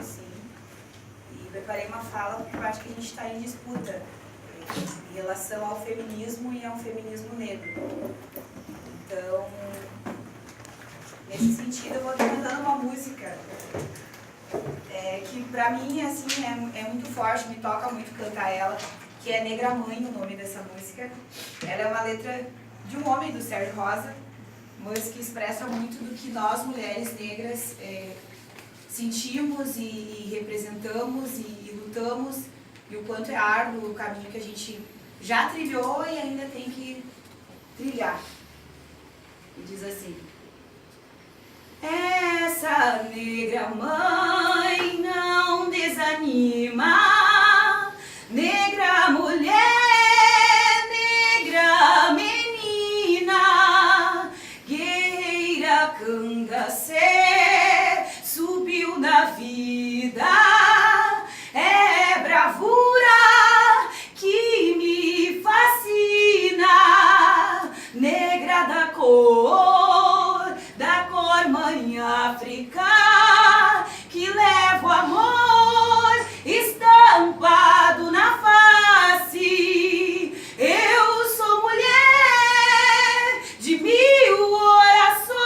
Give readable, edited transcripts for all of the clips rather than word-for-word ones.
sim. E preparei uma fala porque eu acho que a gente está em disputa em relação ao feminismo e ao feminismo negro. Então, nesse sentido, eu vou estar cantando uma música que pra mim assim, é muito forte, me toca muito cantar ela, que é Negra Mãe, o nome dessa música. Ela é uma letra de um homem, do Sérgio Rosa, mas que expressa muito do que nós, mulheres negras, sentimos e representamos e lutamos, e o quanto é árduo o caminho que a gente já trilhou e ainda tem que trilhar. E diz assim: essa negra mãe não desanima, negra mulher, negra menina, guerreira cangacê, subiu na vida, é bravura que me fascina, negra da cor mãe África, que leva o amor estampado na face. Eu sou mulher de 1000 orações,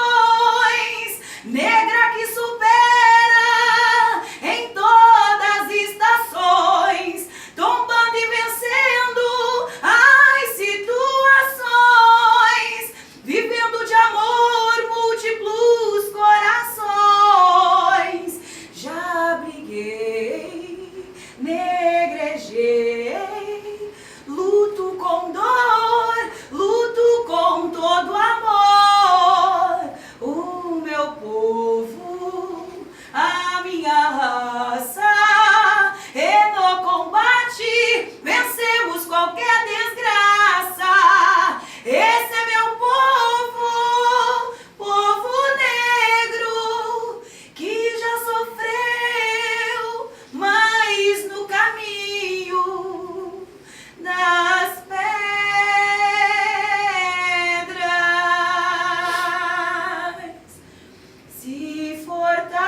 negra que supera em todas as estações, tombando e vencendo as situações, vivendo de amor múltiplos corações. Já briguei, negrejei, luto com dor, luto com todo amor. O meu povo, a minha raça, e no combate vencemos qualquer desgraça. Esse é meu povo, povo negro, que já sofreu, mas no caminho das pedras se fortaleceu.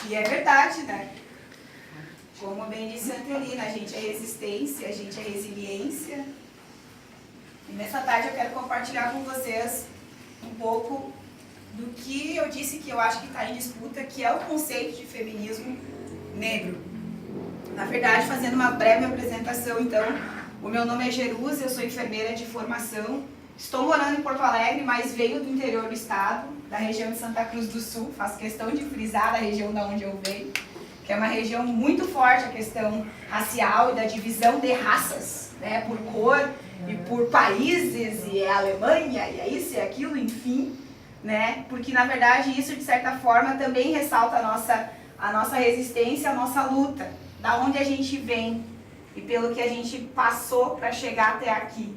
E é verdade, né? Como bem disse a Antelina, a gente é resistência, a gente é resiliência. E nessa tarde eu quero compartilhar com vocês um pouco do que eu disse que eu acho que está em disputa, que é o conceito de feminismo negro. Na verdade, fazendo uma breve apresentação, então, o meu nome é Jerusa, eu sou enfermeira de formação, estou morando em Porto Alegre, mas venho do interior do estado, da região de Santa Cruz do Sul, faço questão de frisar a região da onde eu venho, que é uma região muito forte a questão racial e da divisão de raças, né, por cor e por países, e é a Alemanha, e é isso e aquilo, enfim, né, porque na verdade isso de certa forma também ressalta a nossa resistência, a nossa luta, da onde a gente vem e pelo que a gente passou para chegar até aqui,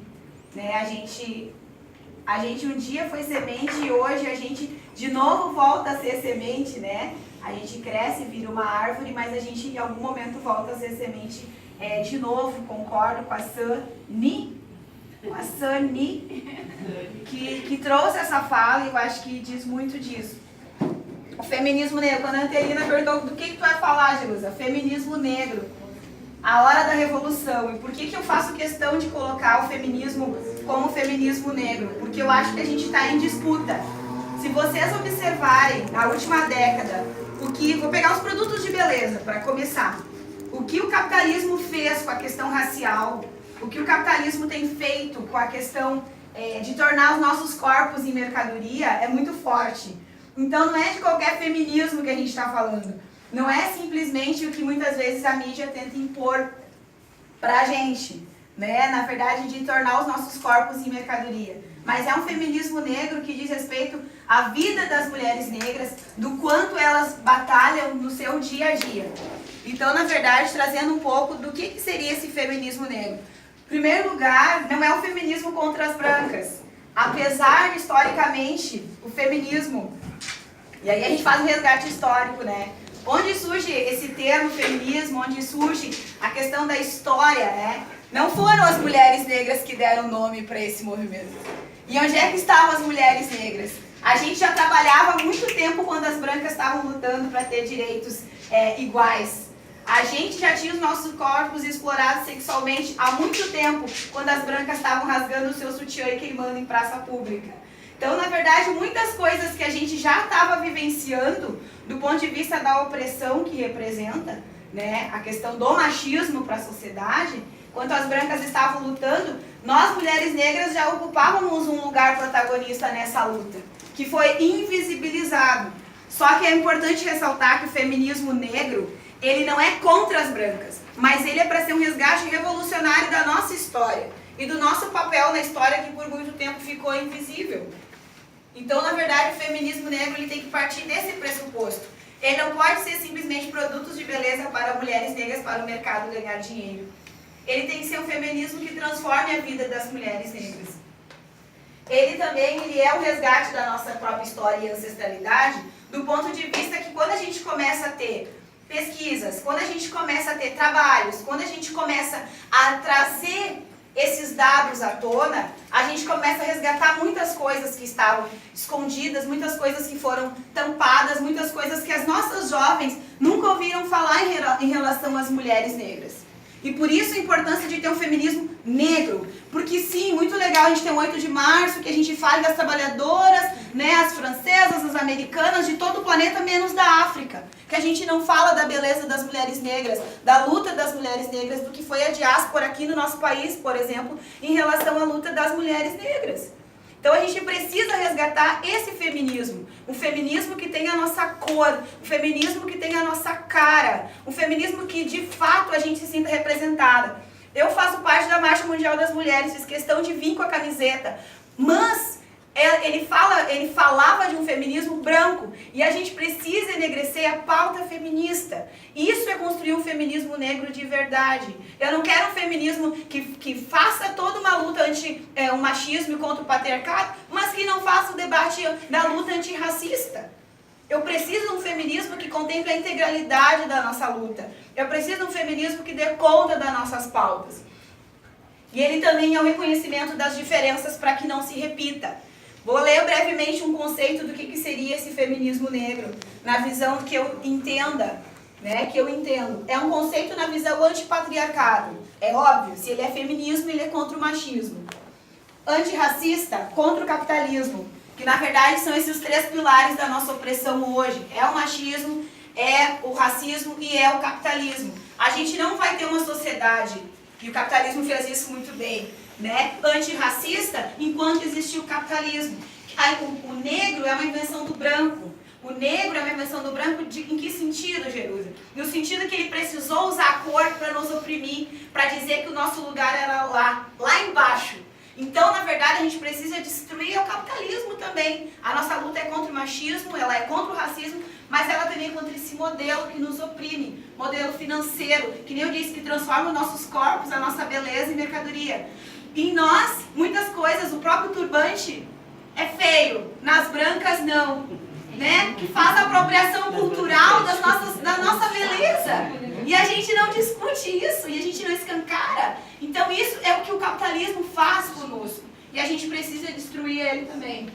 né, a gente um dia foi semente e hoje a gente de novo volta a ser semente, né? A gente cresce, vira uma árvore, mas a gente em algum momento volta a ser semente de novo. Concordo com a Sani, que trouxe essa fala e eu acho que diz muito disso. O feminismo negro, quando a Antelina perguntou do que tu vai falar, Jerusa? Feminismo negro, a hora da revolução. E por que eu faço questão de colocar o feminismo como feminismo negro? Porque eu acho que a gente está em disputa. Se vocês observarem, na última década, vou pegar os produtos de beleza, para começar. O que o capitalismo fez com a questão racial, o que o capitalismo tem feito com a questão de tornar os nossos corpos em mercadoria é muito forte. Então não é de qualquer feminismo que a gente está falando. Não é simplesmente o que muitas vezes a mídia tenta impor pra gente, né? Na verdade, de tornar os nossos corpos em mercadoria. Mas é um feminismo negro que diz respeito à vida das mulheres negras, do quanto elas batalham no seu dia a dia. Então, na verdade, trazendo um pouco do que seria esse feminismo negro. Em primeiro lugar, não é um feminismo contra as brancas. Apesar de, historicamente, o feminismo... E aí a gente faz um resgate histórico, né? Onde surge esse termo feminismo, onde surge a questão questão da história, né? Não foram as mulheres negras que deram nome para esse movimento. E onde é que estavam as mulheres negras? A gente já trabalhava há muito tempo quando as brancas estavam lutando para ter direitos iguais. A gente já tinha os nossos corpos explorados sexualmente há muito tempo, quando as brancas estavam rasgando o seu sutiã e queimando em praça pública. Então, na verdade, muitas coisas que a gente já estava vivenciando, do ponto de vista da opressão que representa, né, a questão do machismo para a sociedade, enquanto as brancas estavam lutando, nós, mulheres negras, já ocupávamos um lugar protagonista nessa luta, que foi invisibilizado. Só que é importante ressaltar que o feminismo negro, ele não é contra as brancas, mas ele é para ser um resgate revolucionário da nossa história e do nosso papel na história que por muito tempo ficou invisível. Então, na verdade, o feminismo negro ele tem que partir desse pressuposto. Ele não pode ser simplesmente produtos de beleza para mulheres negras para o mercado ganhar dinheiro. Ele tem que ser um feminismo que transforme a vida das mulheres negras. Ele também é o resgate da nossa própria história e ancestralidade, do ponto de vista que quando a gente começa a ter pesquisas, quando a gente começa a ter trabalhos, quando a gente começa a trazer esses dados à tona, a gente começa a resgatar muitas coisas que estavam escondidas, muitas coisas que foram tampadas, muitas coisas que as nossas jovens nunca ouviram falar em relação às mulheres negras. E por isso a importância de ter um feminismo negro. Porque sim, muito legal a gente ter um 8 de março, que a gente fale das trabalhadoras, né, as francesas, as americanas, de todo o planeta, menos da África. Que a gente não fala da beleza das mulheres negras, da luta das mulheres negras, do que foi a diáspora aqui no nosso país, por exemplo, em relação à luta das mulheres negras. Então a gente precisa resgatar esse feminismo, um feminismo que tem a nossa cor, um feminismo que tem a nossa cara, um feminismo que de fato a gente se sinta representada. Eu faço parte da Marcha Mundial das Mulheres, fiz questão de vir com a camiseta, mas ele falava de um feminismo branco e a gente precisa enegrecer a pauta feminista. Isso é construir um feminismo negro de verdade. Eu não quero um feminismo que faça toda uma luta anti o machismo e contra o patriarcado, mas que não faça o debate da luta antirracista. Eu preciso de um feminismo que contemple a integralidade da nossa luta. Eu preciso de um feminismo que dê conta das nossas pautas. E ele também é o reconhecimento das diferenças para que não se repita. Vou ler brevemente um conceito do que seria esse feminismo negro, na visão que eu entenda, né, que eu entendo. É um conceito na visão antipatriarcado. É óbvio, se ele é feminismo, ele é contra o machismo. Antirracista, contra o capitalismo, que na verdade são esses três pilares da nossa opressão hoje. É o machismo, é o racismo e é o capitalismo. A gente não vai ter uma sociedade, e o capitalismo fez isso muito bem, né, antirracista, enquanto existir o capitalismo. O negro é uma invenção do branco. O negro é uma invenção do branco em que sentido, Jerusa? No sentido que ele precisou usar a cor para nos oprimir, para dizer que o nosso lugar era lá embaixo. Então, na verdade, a gente precisa destruir o capitalismo também. A nossa luta é contra o machismo, ela é contra o racismo, mas ela também é contra esse modelo que nos oprime, modelo financeiro, que nem eu disse, que transforma os nossos corpos, a nossa beleza em mercadoria. Em nós, muitas coisas, o próprio turbante é feio, nas brancas não, né? Que faz a apropriação cultural da nossa beleza. E a gente não discute isso, e a gente não escancara. Então isso é o que o capitalismo faz conosco. E a gente precisa destruir ele também.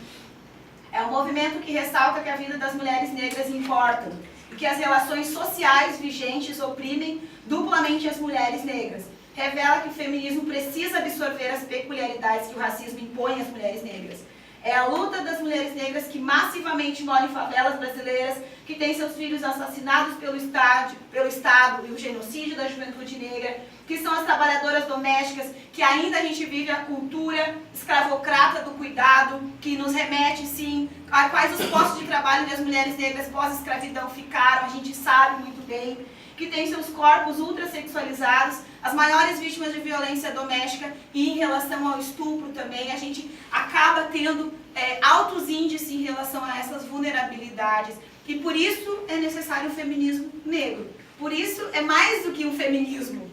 É um movimento que ressalta que a vida das mulheres negras importa. E que as relações sociais vigentes oprimem duplamente as mulheres negras. Revela que o feminismo precisa absorver as peculiaridades que o racismo impõe às mulheres negras. É a luta das mulheres negras que massivamente moram em favelas brasileiras, que têm seus filhos assassinados pelo Estado e o genocídio da juventude negra, que são as trabalhadoras domésticas, que ainda a gente vive a cultura escravocrata do cuidado, que nos remete, sim, a quais os postos de trabalho que as mulheres negras pós-escravidão ficaram, a gente sabe muito bem, que tem seus corpos ultrasexualizados, as maiores vítimas de violência doméstica e em relação ao estupro também, a gente acaba tendo altos índices em relação a essas vulnerabilidades. E por isso é necessário o feminismo negro. Por isso é mais do que um feminismo.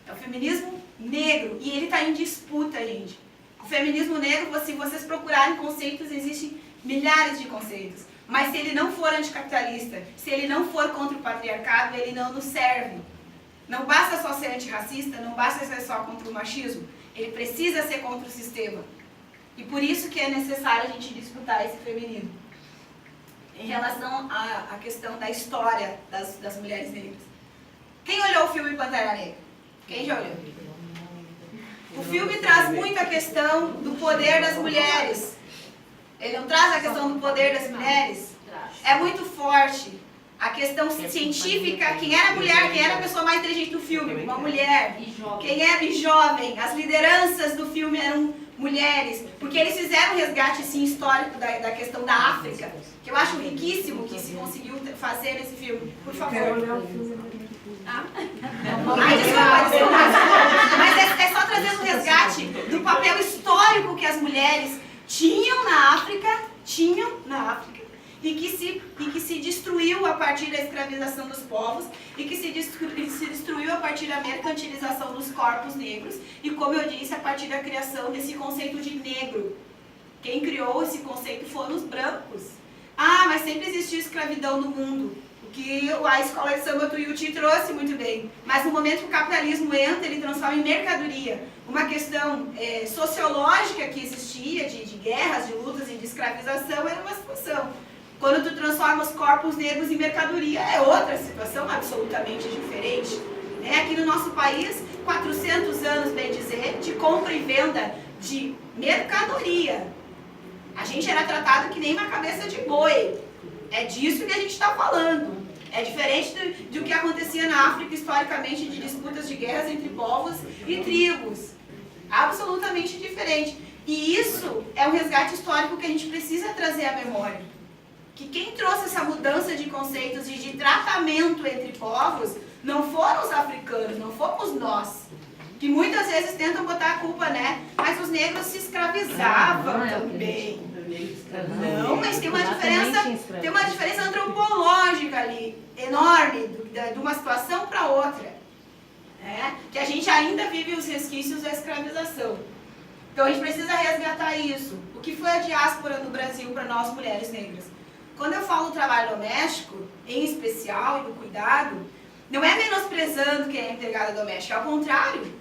É o feminismo negro. E ele está em disputa, gente. O feminismo negro, se vocês procurarem conceitos, existem milhares de conceitos. Mas se ele não for anticapitalista, se ele não for contra o patriarcado, ele não nos serve. Não basta só ser antirracista, não basta ser só contra o machismo, ele precisa ser contra o sistema. E por isso que é necessário a gente disputar esse feminino. Em relação à questão da história das mulheres negras. Quem olhou o filme Pantera Negra? Quem já olhou? O filme traz muito a questão do poder das mulheres. Ele não traz a questão do poder das mulheres? É muito forte. A questão científica, quem era a mulher, quem era a pessoa mais inteligente do filme? Uma mulher. Quem era jovem? As lideranças do filme eram mulheres. Porque eles fizeram um resgate assim, histórico da questão da África, que eu acho riquíssimo que se conseguiu fazer nesse filme. Por favor. Mas é só trazendo um resgate do papel histórico que as mulheres tinham na África, e que se destruiu a partir da escravização dos povos, e que se destruiu a partir da mercantilização dos corpos negros, e como eu disse, a partir da criação desse conceito de negro. Quem criou esse conceito foram os brancos. Ah, mas sempre existiu escravidão no mundo, o que a escola de samba Tuiuti trouxe muito bem. Mas no momento que o capitalismo entra, ele transforma em mercadoria. Uma questão sociológica que existia, de guerras, de lutas e de escravização, era uma situação. Quando tu transforma os corpos negros em mercadoria, é outra situação absolutamente diferente. Aqui no nosso país, 400 anos, bem dizer, de compra e venda de mercadoria. A gente era tratado que nem uma cabeça de boi. É disso que a gente está falando. É diferente do que acontecia na África historicamente, de disputas de guerras entre povos e tribos. Absolutamente diferente. E isso é um resgate histórico que a gente precisa trazer à memória. Que quem trouxe essa mudança de conceitos e de tratamento entre povos não foram os africanos, não fomos nós. Que muitas vezes tentam botar a culpa, né? Mas os negros se escravizavam também. Não, mas tem uma diferença antropológica ali, enorme, de uma situação para outra. Que a gente ainda vive os resquícios da escravização. Então a gente precisa resgatar isso. O que foi a diáspora no Brasil para nós, mulheres negras? Quando eu falo do trabalho doméstico, em especial, e do cuidado, não é menosprezando quem é empregada doméstica, ao contrário.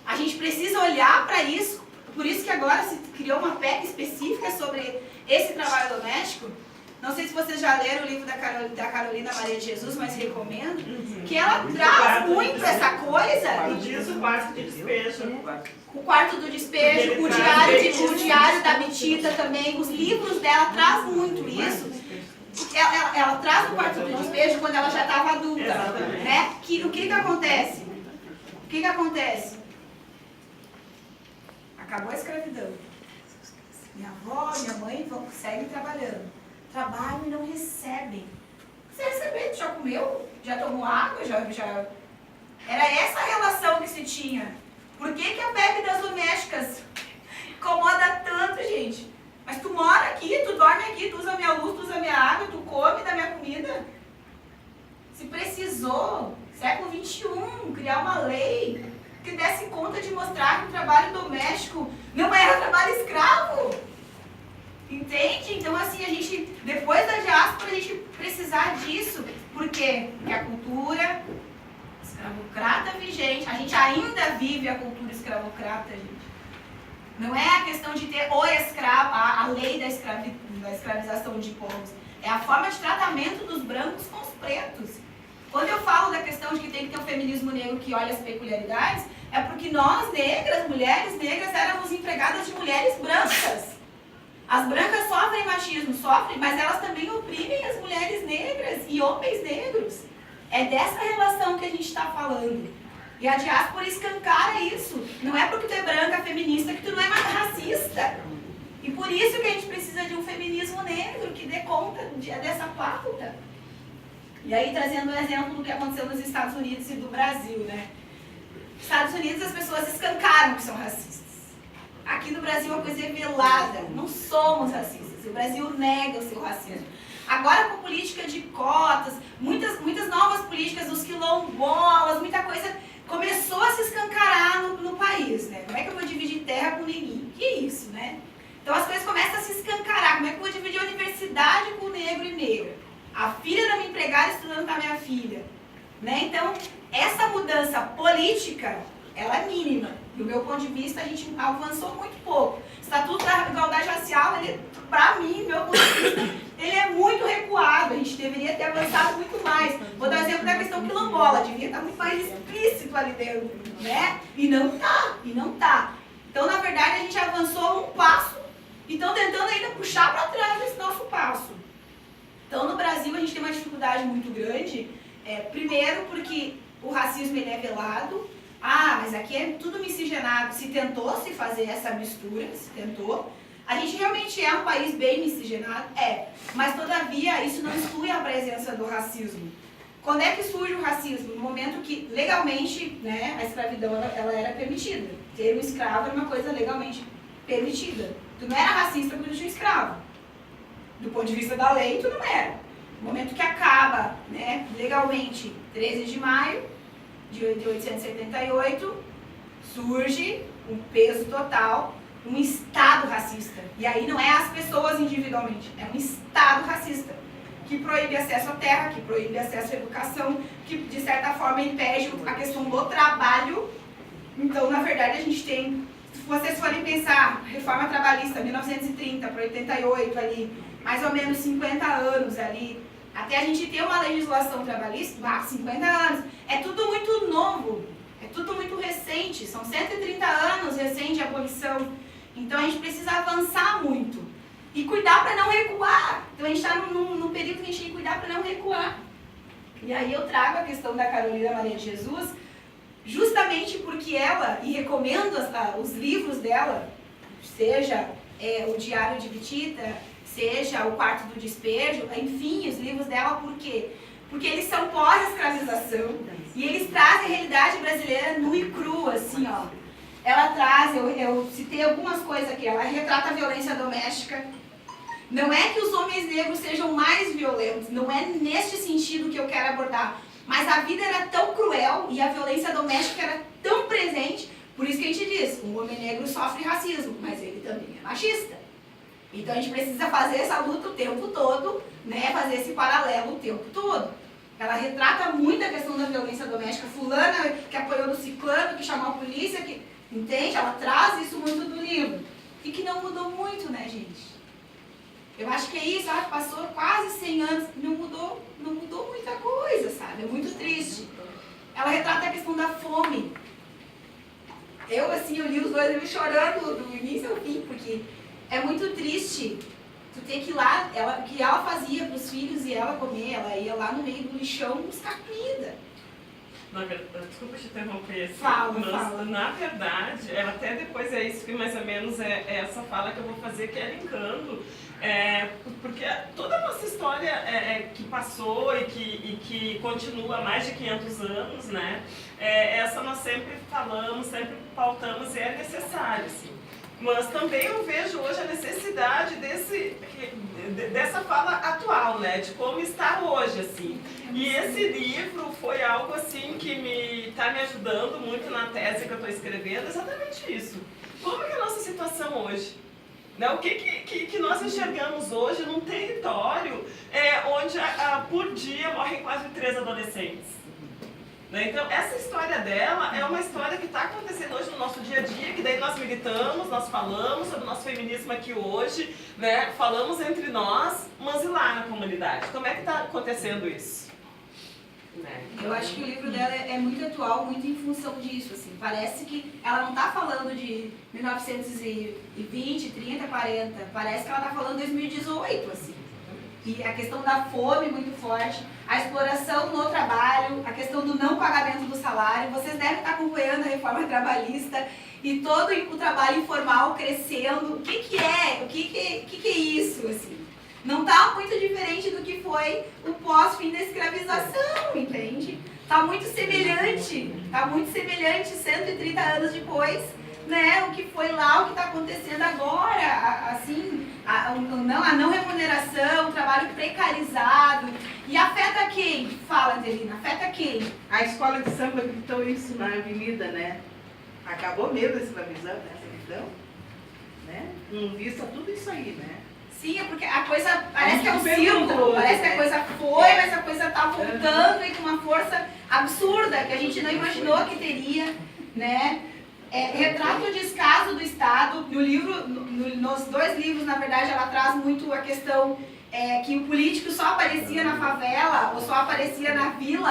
A gente precisa olhar para isso, por isso que agora se criou uma PEC específica sobre esse trabalho doméstico. Não sei se vocês já leram o livro da Carolina Maria de Jesus, mas recomendo, que ela traz muito essa coisa. Diz o quarto de despejo. O quarto do despejo, o diário da Betita também, os livros dela trazem muito isso. Ela traz o quarto do despejo quando ela já estava adulta, né? O que acontece? O que acontece? Acabou a escravidão. Minha avó, minha mãe seguem trabalhando. Trabalham e não recebem. Você receber, tu já comeu? Já tomou água? Já... Era essa a relação que se tinha. Por que a PEC das domésticas incomoda tanto, gente? Mas tu mora aqui, tu dorme aqui, tu usa minha luz, tu usa minha água, tu come da minha comida. Se precisou, século XXI, criar uma lei que desse conta de mostrar que o trabalho doméstico não era trabalho escravo. Entende? Então, assim, a gente, depois da diáspora, a gente precisar disso. Por quê? Porque a cultura escravocrata vigente, a gente ainda vive a cultura escravocrata, gente. Não é a questão de ter o escravo, a lei da escravização de povos. É a forma de tratamento dos brancos com os pretos. Quando eu falo da questão de que tem que ter um feminismo negro que olha as peculiaridades, é porque nós, negras, mulheres negras, éramos empregadas de mulheres brancas. As brancas sofrem machismo, mas elas também oprimem as mulheres negras e homens negros. É dessa relação que a gente está falando. E a diáspora escancara isso. Não é porque tu é branca, feminista, que tu não é mais racista. E por isso que a gente precisa de um feminismo negro que dê conta dessa pauta. E aí, trazendo um exemplo do que aconteceu nos Estados Unidos e do Brasil, né? Nos Estados Unidos, as pessoas escancaram que são racistas. Aqui no Brasil, a coisa é velada. Não somos racistas. O Brasil nega o seu racismo. Agora, com política de cotas, muitas novas políticas dos quilombolas, muita coisa começou a se escancarar no país, né? Como é que eu vou dividir terra com ninguém? Que isso, né? Então, as coisas começam a se escancarar. Como é que eu vou dividir a universidade com negro e negra? A filha da minha empregada estudando com a minha filha. Né? Então, essa mudança política, ela é mínima. Do meu ponto de vista, a gente avançou muito pouco. O Estatuto da Igualdade Racial, para mim, meu ponto de vista, ele é muito recuado. A gente deveria ter avançado muito mais. Vou dar um exemplo da questão quilombola. Devia estar muito mais explícito ali dentro, né? E não tá. Então, na verdade, a gente avançou um passo e estão tentando ainda puxar para trás esse nosso passo. Então, no Brasil, a gente tem uma dificuldade muito grande. Primeiro, porque o racismo ele é velado. Mas aqui é tudo miscigenado. Se tentou se fazer essa mistura, se tentou. A gente realmente é um país bem miscigenado? Mas, todavia, isso não exclui a presença do racismo. Quando é que surge o racismo? No momento que, legalmente, né, a escravidão ela era permitida. Ter um escravo era uma coisa legalmente permitida. Tu não era racista porque tu tinha um escravo. Do ponto de vista da lei, tu não era. No momento que acaba, né, legalmente, 13 de maio de 1878, surge um peso total, um Estado racista. E aí não é as pessoas individualmente, é um Estado racista, que proíbe acesso à terra, que proíbe acesso à educação, que de certa forma impede a questão do trabalho. Então, na verdade, a gente tem, se vocês forem pensar, reforma trabalhista, 1930 para 88 ali, mais ou menos 50 anos ali, até a gente ter uma legislação trabalhista, 50 anos, é tudo muito novo, é tudo muito recente, são 130 anos recente a abolição, então a gente precisa avançar muito e cuidar para não recuar. Então a gente está num período que a gente tem que cuidar para não recuar. E aí eu trago a questão da Carolina Maria de Jesus, justamente porque ela, e recomendo os livros dela, seja o Diário de Bitita, seja o Quarto do Despejo, enfim, os livros dela, por quê? Porque eles são pós-escravização e eles trazem a realidade brasileira nua e crua, assim, ó. Ela traz, eu citei algumas coisas aqui, ela retrata a violência doméstica. Não é que os homens negros sejam mais violentos, não é neste sentido que eu quero abordar, mas a vida era tão cruel e a violência doméstica era tão presente, por isso que a gente diz, um homem negro sofre racismo, mas ele também é machista. Então a gente precisa fazer essa luta o tempo todo, né? Fazer esse paralelo o tempo todo. Ela retrata muito a questão da violência doméstica. Fulana que apoiou no ciclano, que chamou a polícia, que entende? Ela traz isso muito do livro. E que não mudou muito, né, gente? Eu acho que é isso, ela passou quase 100 anos, não mudou muita coisa, sabe? É muito triste. Ela retrata a questão da fome. Eu li os dois livros chorando do início ao fim, porque é muito triste tu ter que ir lá, o que ela fazia para os filhos e ela comer, ela ia lá no meio do lixão buscar comida. Desculpa te interromper, Fala. Na verdade, até depois é isso que mais ou menos é essa fala que eu vou fazer, que é linkando, porque toda a nossa história que passou e que continua há mais de 500 anos, né, essa nós sempre falamos, sempre pautamos e é necessário, assim. Mas também eu vejo hoje a necessidade dessa fala atual, né? De como está hoje, assim. E esse livro foi algo, assim, que está me ajudando muito na tese que eu estou escrevendo, exatamente isso. Como é a nossa situação hoje? Né? O que nós enxergamos hoje num território onde por dia morrem quase 3 adolescentes? Então, essa história dela é uma história que está acontecendo hoje no nosso dia a dia, que daí nós militamos, nós falamos sobre o nosso feminismo aqui hoje, né? Falamos entre nós, mas e lá na comunidade? Como é que está acontecendo isso? Né? Eu acho que o livro dela é muito atual, muito em função disso, assim. Parece que ela não está falando de 1920, 30, 40, parece que ela está falando de 2018, assim. E a questão da fome muito forte, a exploração no trabalho, a questão do não pagamento do salário. Vocês devem estar acompanhando a reforma trabalhista e todo o trabalho informal crescendo. O que é isso, assim? Não está muito diferente do que foi o pós-fim da escravização, entende? Está muito semelhante, 130 anos depois, né, o que foi lá, o que está acontecendo agora, assim, a não remuneração, o trabalho precarizado. E afeta quem? Fala, Adelina, afeta quem? A escola de samba gritou isso na avenida, né? Acabou mesmo a escravidão, né? Com vista a tudo isso aí, né? Sim, é porque a coisa parece que é um gente perguntou círculo, hoje, parece que né? a coisa foi, mas a coisa tá voltando e com uma força absurda que a gente não imaginou que teria, né? Retrato o descaso do Estado, no livro, nos 2 livros, na verdade, ela traz muito a questão que o político só aparecia na favela ou só aparecia na vila